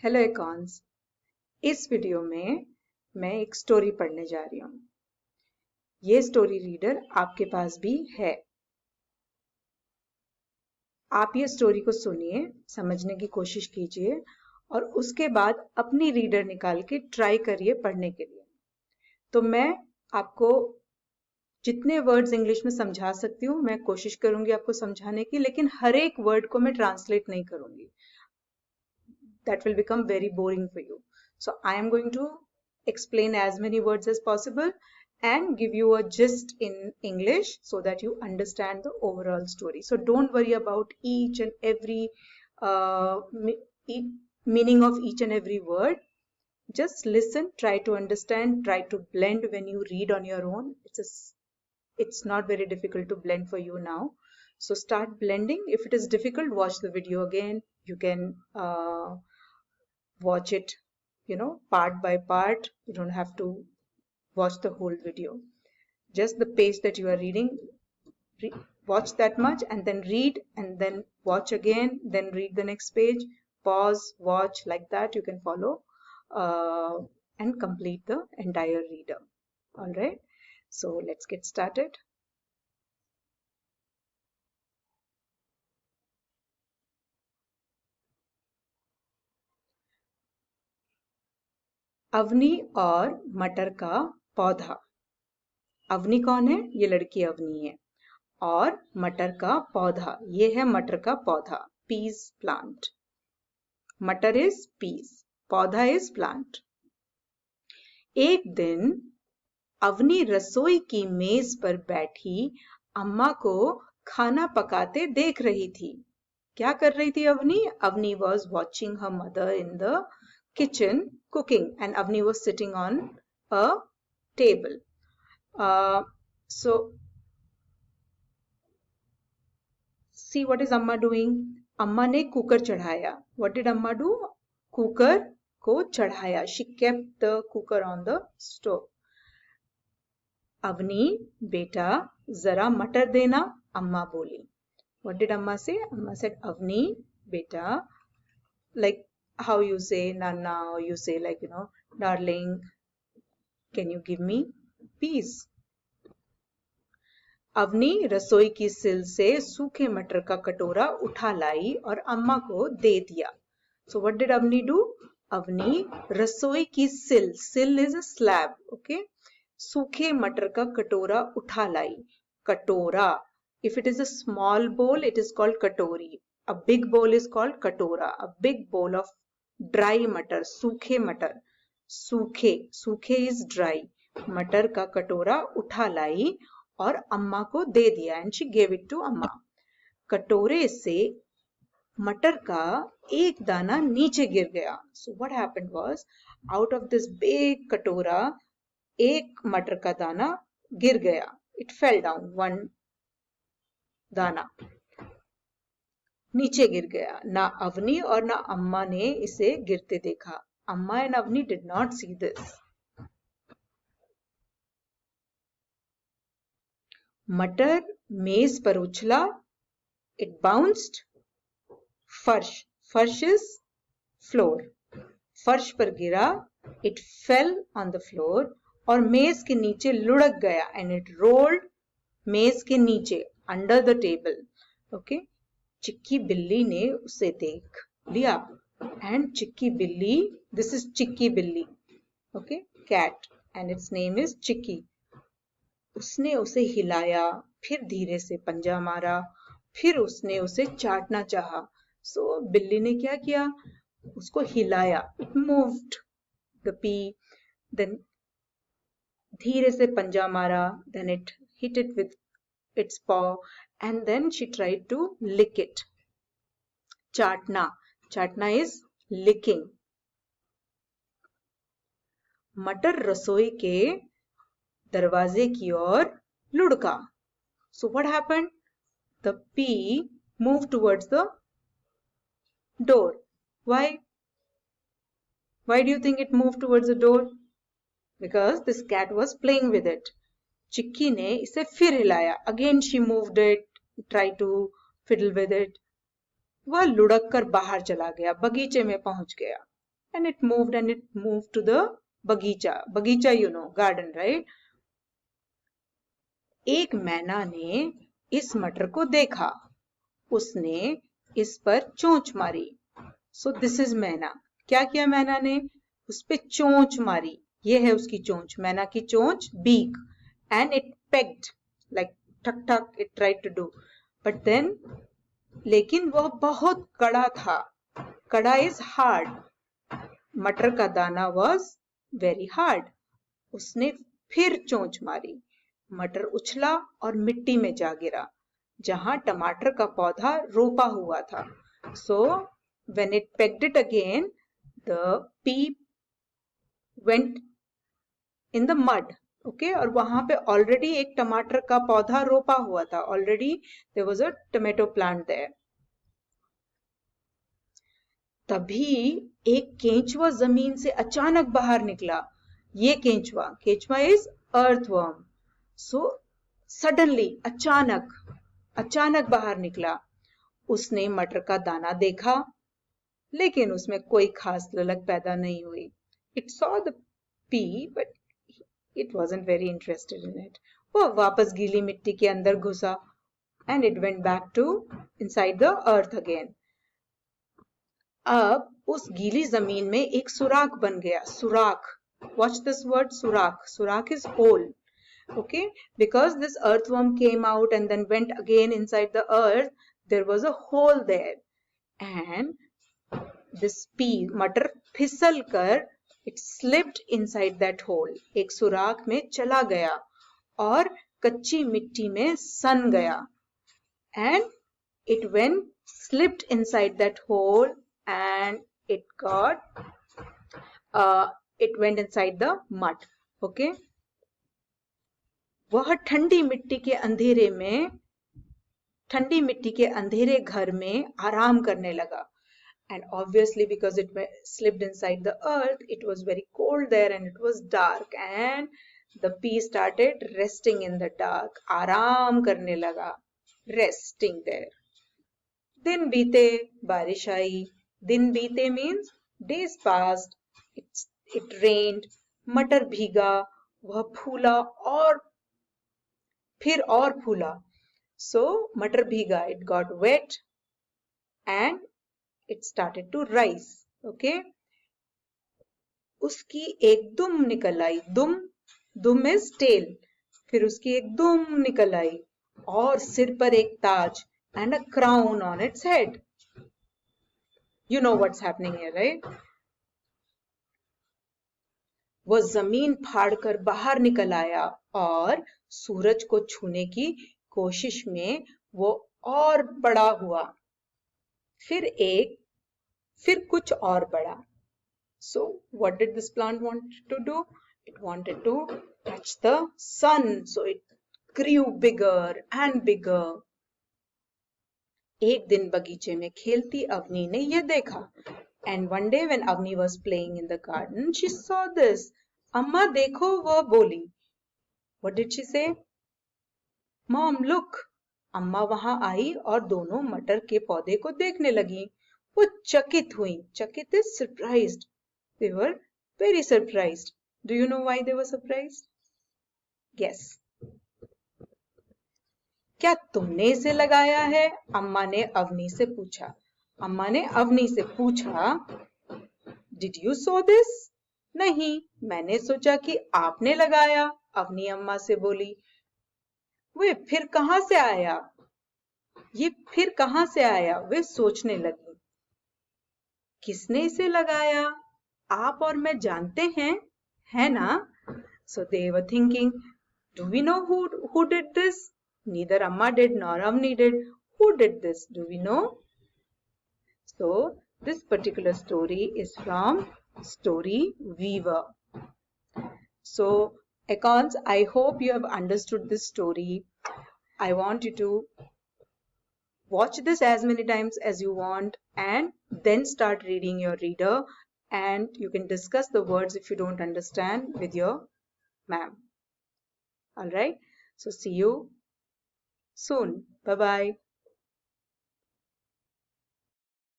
Hello एकॉन्स। इस video में मैं एक स्टोरी पढ़ने जा रही हूँ। ये स्टोरी रीडर आपके पास भी है। आप ये स्टोरी को सुनिए, समझने की कोशिश कीजिए और उसके बाद अपनी रीडर निकाल के ट्राई करिए पढ़ने के लिए। तो मैं आपको जितने वर्ड्स इंग्लिश में समझा सकती हूँ मैं कोशिश करूंगी आपको समझाने की, लेकिन हर एक वर्ड को मैं ट्रांसलेट नहीं करूंगी। That will become very boring for you. So I am going to explain as many words as possible and give you a gist in English so that you understand the overall story. So don't worry about each and every uh, meaning of each and every word. Just listen, try to understand, try to blend when you read on your own. It's not very difficult to blend for you now. So start blending. If it is difficult, watch the video again. You can watch it, part by part. You don't have to watch the whole video. Just the page that you are reading, watch that much and then read and then watch again, then read the next page, pause, watch, like that you can follow and complete the entire reader. All right, so let's get started. Avani और मटर का पौधा। अवनी कौन है? ये लड़की अवनी है। और मटर का पौधा, ये है मटर का पौधा, पीस प्लांट। मटर इज पीस, पौधा इज प्लांट। एक दिन अवनी रसोई की मेज पर बैठी अम्मा को खाना पकाते देख रही थी। क्या कर रही थी Avani? Avani was watching her mother in the kitchen cooking and Avni was sitting on a table. So see what is Amma doing? Amma ने कुकर चढ़ाया. What did Amma do? Cooker को चढ़ाया. She kept the cooker on the stove. Avani बेटा जरा मटर देना, अम्मा बोली. What did Amma say? Amma said, Avni beta, like how you say Nana, or you say like, darling, can you give me peas? Avani रसोई की सिल से सूखे मटर का कटोरा उठा लाई और अम्मा को दे दिया. So what did Avni do? Avani रसोई की सिल, सिल is a slab, okay? सूखे मटर का कटोरा उठा लाई. कटोरा, if it is a small bowl, it is called katori. A big bowl is called katora. A big bowl of dry मटर, सूखे मटर. सूखे, सूखे is dry. मटर का कटोरा उठा लाई और अम्मा को दे दिया. And she gave it to अम्मा. कटोरे से मटर का एक दाना नीचे गिर गया. So what happened was, out of this big कटोरा एक मटर का दाना गिर गया. इट फेल डाउन, वन दाना नीचे गिर गया. ना अवनी और ना अम्मा ने इसे गिरते देखा. अम्मा and Avani did not see this. मटर मेज पर उछला. It bounced. फर्श, फर्श इज फ्लोर, फर्श पर गिरा. It fell on the floor और मेज के नीचे लुढ़क गया. एंड इट रोल्ड मेज के नीचे, अंडर द टेबल. ओके, चिक्की बिल्ली ने उसे देख लिया. एंड चिक्की बिल्ली, this is Chikki billi, okay, cat, and it's name is Chikki. उसने उसे हिलाया, फिर धीरे से पंजा मारा, फिर उसने उसे चाटना चाहा. सो बिल्ली ने क्या किया? उसको हिलाया. It moved the pea, then धीरे से पंजा मारा, then it hit it with its paw and then she tried to lick it. चाटना, चाटना is licking. मटर रसोई के दरवाजे की ओर लुढ़का. So what happened? The pea moved towards the door. Why? Why do you think it moved towards the door? Because this cat was playing with it. चिक्की ने इसे फिर हिलाया. Again she moved it, try to fiddle with it. वह लुढ़क कर बाहर चला गया, बगीचे में पहुंच गया. and it moved to the बगीचा. बगीचा, you know, garden, right? एक मैना ने इस मटर को देखा, उसने इस पर चोंच मारी. So this is मैना. क्या किया मैना ने? उस पे चोंच मारी. ये है उसकी चोंच, मैना की चोंच, beak, and it pecked like ठक ठक it tried to do, but then लेकिन वह बहुत कड़ा था. कड़ा is hard. मटर का दाना was very hard. उसने फिर चोंच मारी. मटर उछला और मिट्टी में जा गिरा, जहां टमाटर का पौधा रोपा हुआ था. So when it pecked it again, the pea went in the mud. Okay, और वहां पे already एक टमाटर का पौधा रोपा हुआ था. Already there was a tomato plant there. तभी एक केंचुआ जमीन से अचानक बाहर निकला. ये केंचुआ is earthworm. So suddenly, अचानक बाहर निकला. उसने मटर का दाना देखा, लेकिन उसमें कोई खास ललक पैदा नहीं हुई. It saw the pea, but it wasn't very interested in it. वह वापस गीली मिट्टी के अंदर घुसा, and it went back to inside the earth again. अब उस गीली जमीन में एक सुराख बन गया. सुराख. Watch this word, सुराख. सुराख is hole. Okay, because this earthworm came out and then went again inside the earth, there was a hole there, and this pea, मटर फिसल कर it slipped inside that hole. एक सुराख में चला गया और कच्ची मिट्टी में सन गया, and it slipped inside that hole and it went inside the mud. Okay, वह ठंडी मिट्टी के अंधेरे घर में आराम करने लगा. And obviously, because it slipped inside the earth, it was very cold there and it was dark, and the pea started resting in the dark. आराम करने लगा, resting there. दिन बीते, बारिश आई. दिन बीते means days passed. It rained. मटर भीगा, वह फूला और फिर और फूला. So मटर भीगा, it got wet and it started to rise. Okay, उसकी एक दुम निकल आई. दुम is tail. फिर उसकी एक दुम निकल आई और सिर पर एक ताज, and a crown on its head. You know what's happening here, right? वो जमीन फाड़कर बाहर निकल आया और सूरज को छूने की कोशिश में वो और बड़ा हुआ. फिर कुछ और बड़ा. So what did this plant want to do? It wanted to touch the sun. So it grew bigger and bigger. एक दिन बगीचे में खेलती अवनी ने यह देखा. And one day when Avni was playing in the garden, she saw this. अम्मा देखो, वह बोली. What did she say? Mom, look. अम्मा वहां आई और दोनों मटर के पौधे को देखने लगी. वो चकित हुई. चकित is surprised. They were very surprised. Do you know why they were surprised? Guess. क्या तुमने इसे लगाया है? अम्मा ने अवनी से पूछा. Did you sow this? नहीं, मैंने सोचा कि आपने लगाया. अवनी अम्मा से बोली. ये फिर कहां से आया? वे सोचने लगी. किसने इसे लगाया? आप और मैं जानते हैं, है ना? So they were thinking, do we know who did this? Neither Amma did nor Avni did. Who did this? Do we know? So this particular story is from Story Weaver. So Econs, I hope you have understood this story. I want you to watch this as many times as you want and then start reading your reader, and you can discuss the words if you don't understand with your ma'am. All right. So see you soon. Bye-bye.